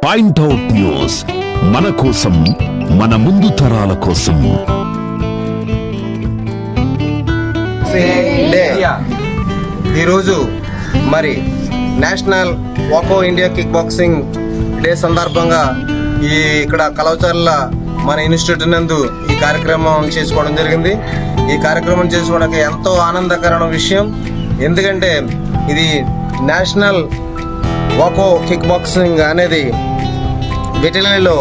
Point out news, మన కోసం, మన ముందు తరాల కోసం. ఈరోజు మరి నేషనల్ వాకో ఇండియా కిక్ బాక్సింగ్ డే సందర్భంగా ఇక్కడ కలవచర్ల మన ఇన్స్టిట్యూట్ నందు ఈ కార్యక్రమం చేసుకోవడం జరిగింది. ఈ కార్యక్రమం చేసుకోవడానికి ఎంతో ఆనందకరమైన విషయం. ఎందుకంటే ఇది నేషనల్ వాకో కిక్ బాక్సింగ్ అనేది ఇటలీలో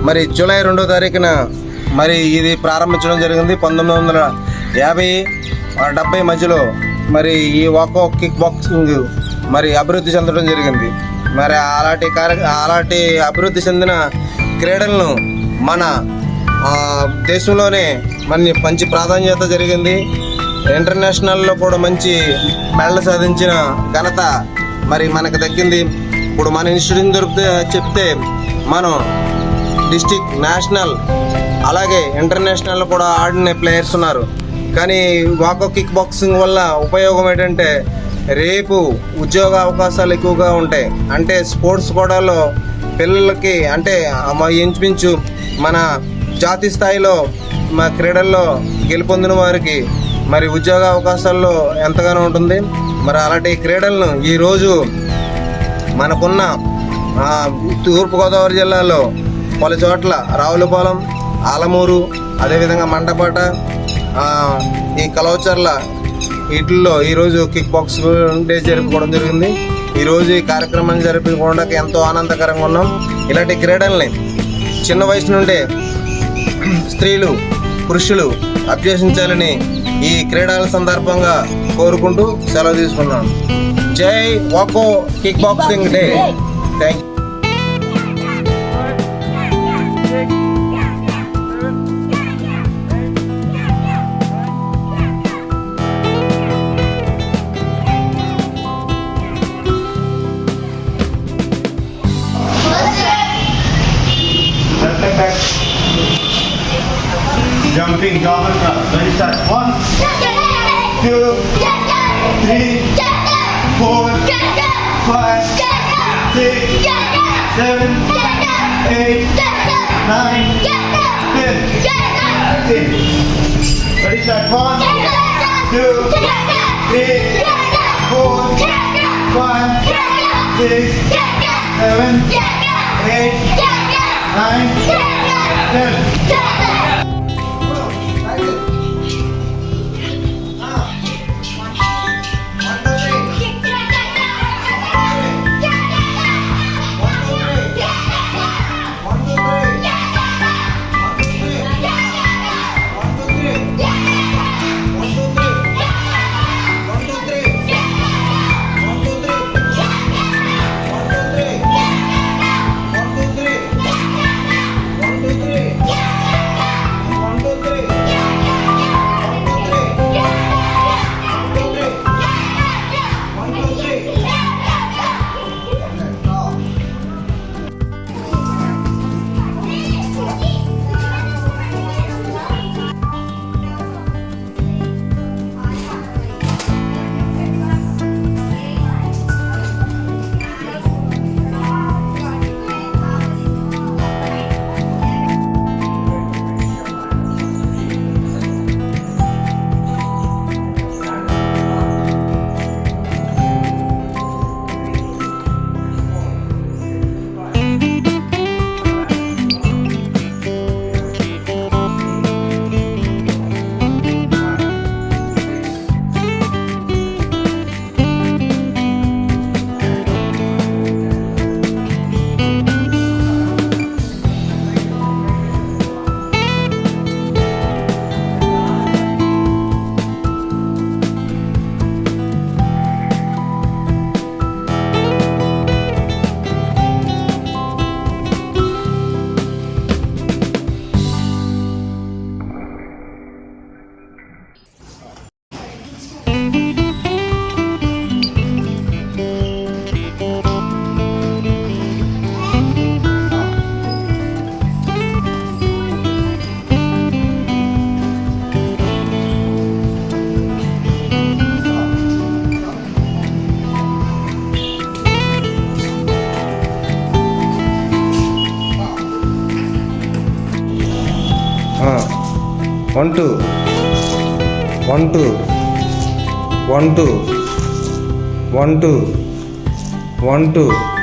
మరి జూలై 2వ తారీఖున మరి ఇది ప్రారంభించడం జరిగింది. 1950-70 మధ్యలో మరి ఈ వాకో కిక్ బాక్సింగ్ మరి అభివృద్ధి చెందడం జరిగింది. మరి అలాంటి అభివృద్ధి చెందిన క్రీడలను మన దేశంలోనే మంచి ప్రాధాన్యత జరిగింది. ఇంటర్నేషనల్లో కూడా మంచి మెడల్ సాధించిన ఘనత మరి మనకు దక్కింది. ఇప్పుడు మన ఇన్స్టిట్యూట్ చెప్తే మనం డిస్టిక్, నేషనల్, అలాగే ఇంటర్నేషనల్ కూడా ఆడిన ప్లేయర్స్ ఉన్నారు. కానీ వాకో కిక్ బాక్సింగ్ వల్ల ఉపయోగం ఏంటంటే రేపు ఉద్యోగ అవకాశాలు ఎక్కువగా ఉంటాయి. అంటే స్పోర్ట్స్ కోటాలో పిల్లలకి అంటే ఇంచుమించు మన జాతీయ స్థాయిలో మా క్రీడల్లో గెలుపొందిన వారికి మరి ఉద్యోగ అవకాశాల్లో ఎంతగానో ఉంటుంది. మరి అలాంటి క్రీడలను ఈరోజు మనకున్న తూర్పుగోదావరి జిల్లాలో పలు చోట్ల రావులపాలెం, ఆలమూరు, అదేవిధంగా మండపేట, ఈ కలవచర్ల వీటిల్లో ఈరోజు కిక్ బాక్స్ డే జరుపుకోవడం జరిగింది. ఈరోజు ఈ కార్యక్రమాన్ని జరుపుకోవడానికి ఎంతో ఆనందకరంగా ఉన్నాం. ఇలాంటి క్రీడల్ని చిన్న వయసు నుండే స్త్రీలు, పురుషులు అభ్యసించాలని ఈ క్రీడల సందర్భంగా కోరుకుంటూ సెలవు తీసుకున్నాను. జై వాకో kick boxing day. Thank you. Jumping double crab. Ready, start. 1, 2, 3, 4, 5, 6, 7, 8, 9, 10, 15. Ready, start. 1, 2, 3, 4, 5, 6, 7, 8, 9, 10. 1 2 1 2 1 2 1 2 1 2